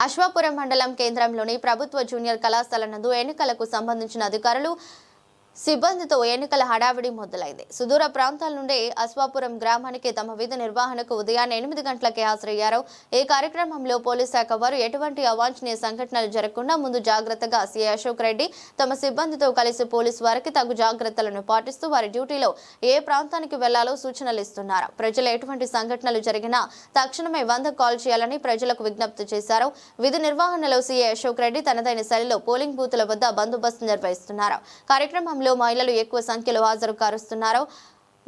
అశ్వాపురం మండలం కేంద్రంలోని ప్రభుత్వ జూనియర్ కళాశాల నందు ఎన్నికలకు సంబంధించిన అధికారులు సిబ్బందితో ఎన్నికల హడావిడి మొదలైంది. సుదూర ప్రాంతాల నుండి అశ్వాపురం గ్రామానికి తమ విధి నిర్వహణకు ఉదయాన్నే 8 గంటలకే హాజరయ్యారు. ఈ కార్యక్రమంలో పోలీస్ శాఖ వారు ఎటువంటి అవాంఛనీయ సంఘటనలు జరగకుండా ముందు జాగ్రత్తగా సీఐ అశోక్ రెడ్డి తమ సిబ్బందితో కలిసి పోలీసు వారికి తగు జాగ్రత్తలను పాటిస్తూ వారి డ్యూటీలో ఏ ప్రాంతానికి వెళ్లాలో సూచనలు ఇస్తున్నారు. ప్రజలు ఎటువంటి సంఘటనలు జరిగినా తక్షణమే 100 కాల్ చేయాలని ప్రజలకు విజ్ఞప్తి చేశారు. విధి నిర్వహణలో సీఐ అశోక్ రెడ్డి తనదైన శైలిలో పోలింగ్ బూతుల వద్ద బందోబస్తు నిర్వహిస్తున్నారు. కార్యక్రమంలో మహిళలు ఎక్కువ సంఖ్యలో హాజరు కారుస్తున్నారు.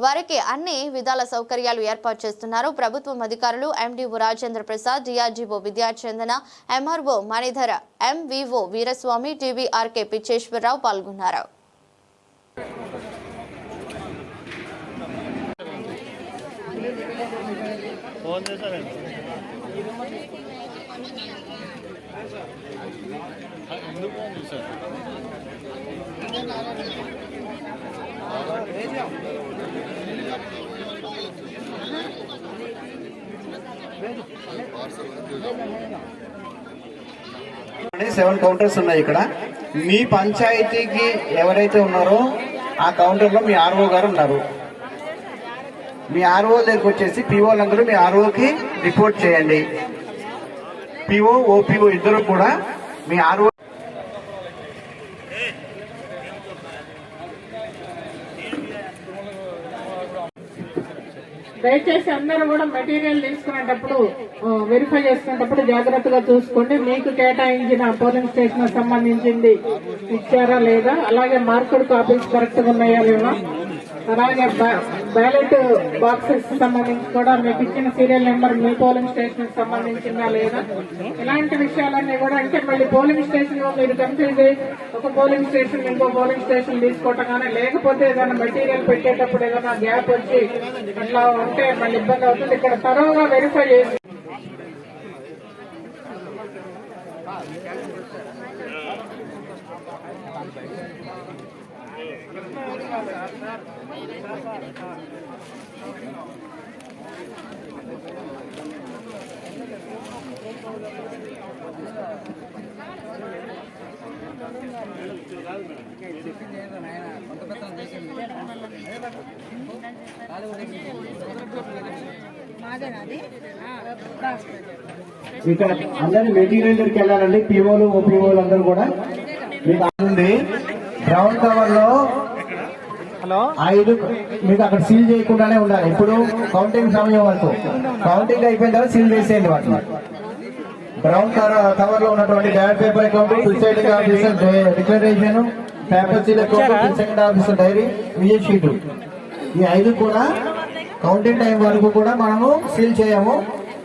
వారికి అన్ని విధాల సౌకర్యాలు ఏర్పాటు చేస్తున్నారు. ప్రభుత్వం అధికారులు MDO Rajendra Prasad, DRGO Vidyachandana, MRO Manidhara, MVO Veeraswamy, TVRK Picheswararao పాల్గొన్నారు. సెవెన్ కౌంటర్స్ ఉన్నాయి. ఇక్కడ మీ పంచాయతీకి ఎవరైతే ఉన్నారో ఆ కౌంటర్ లో మీ ఆర్ఓ గారు ఉన్నారు. మీ ఆర్ఓ దగ్గరికి వచ్చేసి పిఓలందరూ మీ ఆర్ఓకి రిపోర్ట్ చేయండి. పిఓ ఓపీఓ ఇద్దరు కూడా మీ ఆర్ఓ దయచేసి అందరూ కూడా మెటీరియల్ తీసుకునేటప్పుడు వెరిఫై చేసుకునేటప్పుడు జాగ్రత్తగా చూసుకోండి. మీకు కేటాయించిన పోలింగ్ స్టేషన్ సంబంధించింది ఇచ్చారా లేదా, అలాగే మార్కుడ్ కాపీస్ కరెక్ట్ గా ఉన్నాయా లేవా, అలాగే బ్యాలెట్ బాక్సెస్ సంబంధించి కూడా మీకు ఇచ్చిన సీరియల్ నెంబర్ మీ పోలింగ్ స్టేషన్ సంబంధించిందా లేదా, ఇలాంటి విషయాలన్నీ కూడా. అంటే మళ్ళీ పోలింగ్ స్టేషన్ మీరు కన్ఫ్యూజ్ అయ్యి ఒక పోలింగ్ స్టేషన్ ఇంకో పోలింగ్ స్టేషన్ తీసుకోవటం కానీ, లేకపోతే ఏదైనా మెటీరియల్ పెట్టేటప్పుడు ఏదైనా గ్యాప్ వచ్చి అట్లా ఉంటే మళ్ళీ ఇబ్బంది అవుతుంది. ఇక్కడ తరోగా వెరిఫై చేసి ఇక్కడ అందరి మెటీరియల్ దగ్గరికి వెళ్ళాలండి. పిఓలు ఓపీఓలు అందరూ కూడా మీకు ఉంది. గ్రౌండ్ కవర్ లో 5 మీకు అక్కడ సీల్ చేయకుండానే ఉండాలి. ఇప్పుడు కౌంటింగ్ సమయం వరకు, కౌంటింగ్ అయిపోయిన తర్వాత సీల్ చేసేయండి వాటిని. బ్రౌన్ కవర్ లో ఉన్నటువంటి ballot paper account, presiding officer declaration, paper seal account, presiding officer diary, visit sheet, ఈ 5 కూడా కౌంటింగ్ టైం వరకు కూడా మనము సీల్ చేయము.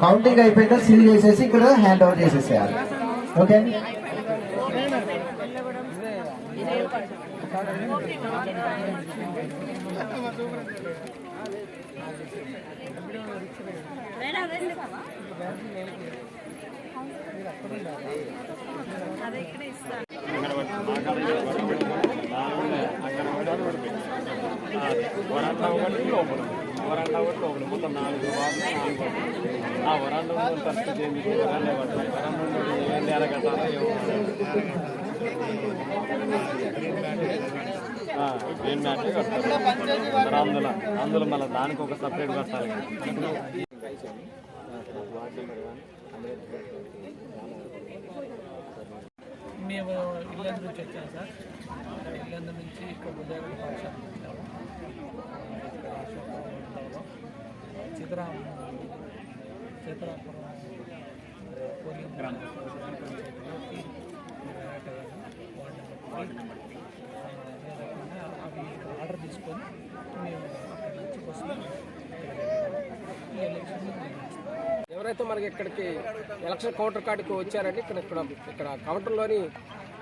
కౌంటింగ్ అయిపోయిన సీల్ చేసేసి ఇక్కడ హ్యాండ్ ఓవర్ చేసేసేయాలి. ఓకే. వరండా ఒకటి మొత్తం 4 ఆ వరండా పరిస్థితి ఏంది, వరండా పడతాయి. వరండా ఏంది అరగతాలో గ్రీన్ మ్యాటే కడతారు. అందులో మళ్ళీ దానికి ఒక సపరేట్ కట్టాలి. మేము ఇల్లందు నుంచి వచ్చాము సార్. ఇల్లందు నుంచి ఇక్కడ ఉదయం పాఠశాల ఉంటాము. చిత్రాపురం పోలింగ్ పంచాయతీలోకి అవి ఆర్డర్ తీసుకొని మేము అక్కడి నుంచి వస్తున్నాం. ఈ ఎలక్షన్ ఎవరైతే మనకి ఇక్కడికి ఎలక్షన్ కౌంటర్ కార్డుకి వచ్చారండి, ఇక్కడ కౌంటర్లోని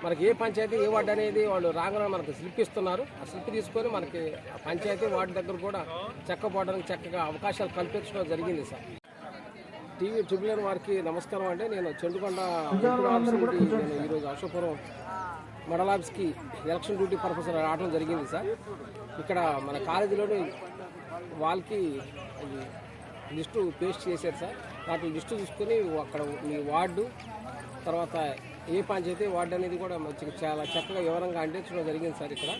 మనకి ఏ పంచాయతీ ఏ వార్డు అనేది వాళ్ళు రాగానే మనకు స్లిప్ ఇస్తున్నారు. ఆ స్లిప్ తీసుకొని మనకి ఆ పంచాయతీ వార్డు దగ్గర కూడా చెక్కపోవడానికి చక్కగా అవకాశాలు కల్పించడం జరిగింది సార్. టీవీ ట్రిబ్యునల్ వారికి నమస్కారం అండి. నేను చెండుకొండ నేను ఈరోజు అశోపురం మండల ఆఫీస్కి ఎలక్షన్ డ్యూటీ పర్పస్ రావడం జరిగింది సార్. ఇక్కడ మన కాలేజీలోని వాళ్ళకి లిస్టు పేస్ట్ చేశారు సార్. వాటి లిస్టు చూసుకొని అక్కడ మీ వార్డు తర్వాత ఏ పంచాయతీ వార్డు అనేది కూడా మంచిగా చాలా చక్కగా వివరంగా అందించడం జరిగింది సార్. ఇక్కడ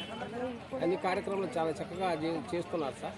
అన్ని కార్యక్రమాలు చాలా చక్కగా చేస్తున్నారు సార్.